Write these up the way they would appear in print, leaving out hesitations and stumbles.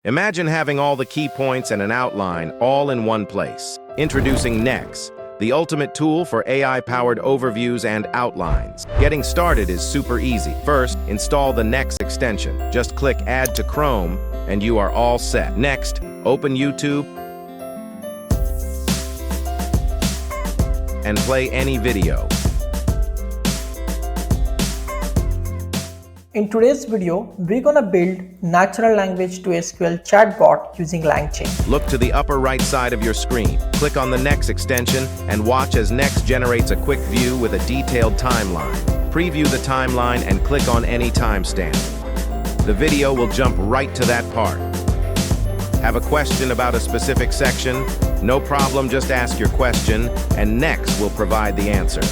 Imagine having all the key points and an outline all in one place. Introducing NEX, the ultimate tool for AI-powered overviews and outlines. Getting started is super easy. First, install the NEX extension. Just click Add to Chrome, and you are all set. Next, open YouTube and play any video. In today's video, we're gonna build natural language to SQL chatbot using LangChain. Look to the upper right side of your screen. Click on the NEX extension and watch as NEX generates a quick view with a detailed timeline. Preview the timeline and click on any timestamp. The video will jump right to that part. Have a question about a specific section? No problem, just ask your question and NEX will provide the answer.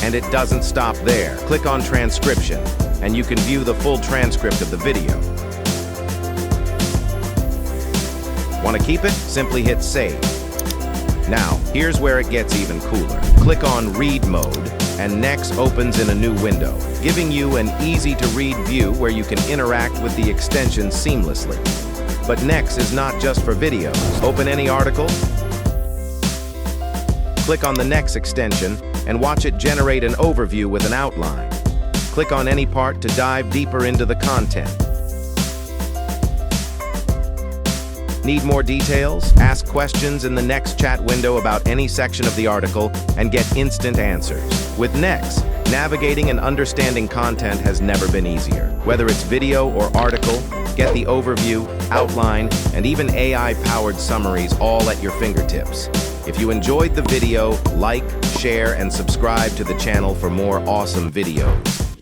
And it doesn't stop there. Click on transcription, and you can view the full transcript of the video. Want to keep it? Simply hit save. Now, here's where it gets even cooler. Click on read mode, and NEX opens in a new window, giving you an easy-to-read view where you can interact with the extension seamlessly. But NEX is not just for videos. Open any article, click on the NEX extension, and watch it generate an overview with an outline. Click on any part to dive deeper into the content. Need more details? Ask questions in the NEX chat window about any section of the article and get instant answers. With NEX, navigating and understanding content has never been easier. Whether it's video or article, get the overview, outline, and even AI-powered summaries all at your fingertips. If you enjoyed the video, like, share, and subscribe to the channel for more awesome videos.